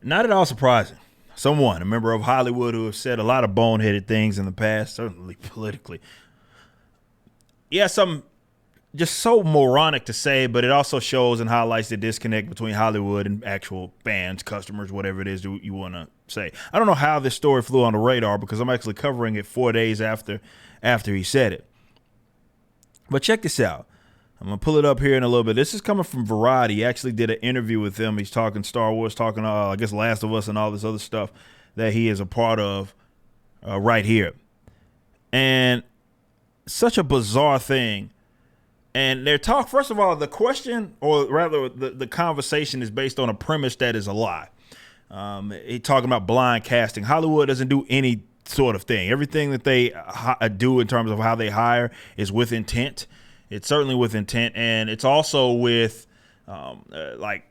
Not at all surprising. Someone, a member of Hollywood who has said a lot of boneheaded things in the past, certainly politically. Yeah, some just so moronic to say, but it also shows and highlights the disconnect between Hollywood and actual fans, customers, whatever it is you want to say. I don't know how this story flew on the radar because I'm actually covering it 4 days after he said it. But check this out. I'm going to pull it up here in a little bit. This is coming from Variety. He actually did an interview with him. He's talking Star Wars, talking, I guess, Last of Us and all this other stuff that he is a part of right here. And such a bizarre thing. And they're first of all, the question, or rather the conversation is based on a premise that is a lie. He's talking about blind casting. Hollywood doesn't do any sort of thing. Everything that they do in terms of how they hire is with intent. It's certainly with intent, and it's also with like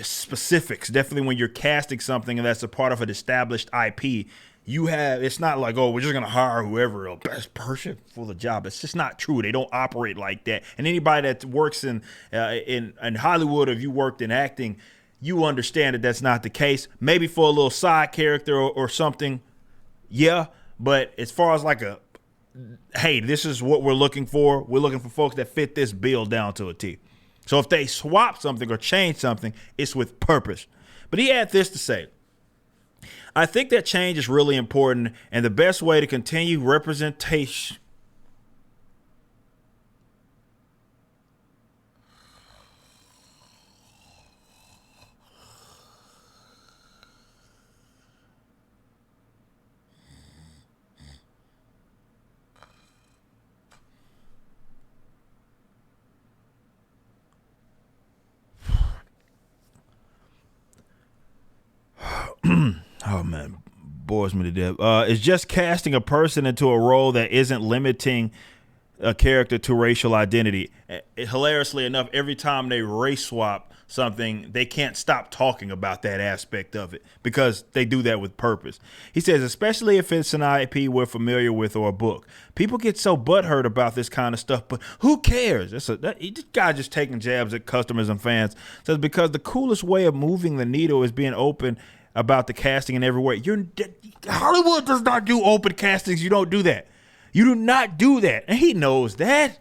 specifics. Definitely when you're casting something and that's a part of an established IP, it's not like, oh, we're just going to hire whoever the best person for the job. It's just not true. They don't operate like that. And anybody that works in Hollywood, or if you worked in acting, you understand that that's not the case. Maybe for a little side character or something, yeah. But as far as like hey, this is what we're looking for. We're looking for folks that fit this bill down to a T. So if they swap something or change something, it's with purpose. But he had this to say. I think that change is really important, and the best way to continue representation. Oh, man, bores me to death. It's just casting a person into a role that isn't limiting a character to racial identity. Hilariously enough, every time they race swap something, they can't stop talking about that aspect of it because they do that with purpose. He says, especially if it's an IP we're familiar with or a book. People get so butthurt about this kind of stuff, but who cares? This guy just taking jabs at customers and fans. Says because the coolest way of moving the needle is being open about the casting in every way. Hollywood does not do open castings. You don't do that. You do not do that. And he knows that.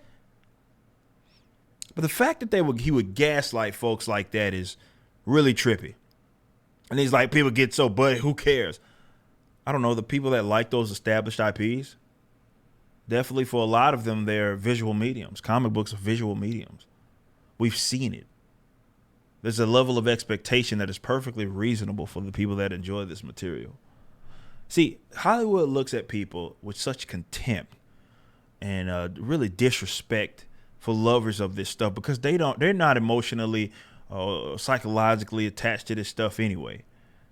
But the fact that he would gaslight folks like that is really trippy. And he's like, people get so butthurt, who cares? I don't know, the people that like those established IPs, definitely for a lot of them, they're visual mediums. Comic books are visual mediums. We've seen it. There's a level of expectation that is perfectly reasonable for the people that enjoy this material. See, Hollywood looks at people with such contempt and really disrespect for lovers of this stuff because they're not emotionally or psychologically attached to this stuff anyway.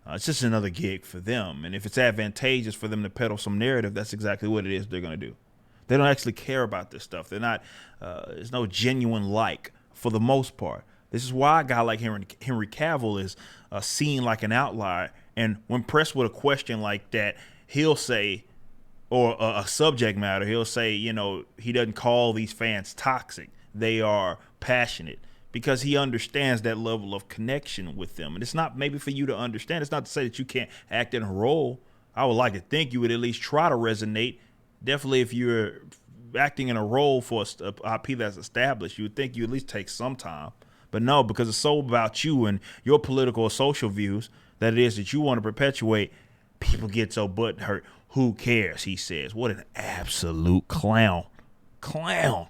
It's just another gig for them. And if it's advantageous for them to peddle some narrative, that's exactly what it is they're going to do. They don't actually care about this stuff. There's no genuine like for the most part. This is why a guy like Henry Cavill is seen like an outlier. And when pressed with a question like that, he'll say, or a subject matter, he'll say, he doesn't call these fans toxic. They are passionate because he understands that level of connection with them. And it's not maybe for you to understand. It's not to say that you can't act in a role. I would like to think you would at least try to resonate. Definitely if you're acting in a role for a IP that's established, you would think you at least take some time. But no, because it's so about you and your political or social views that it is that you want to perpetuate, people get so butthurt. Who cares, he says. What an absolute clown. Clown.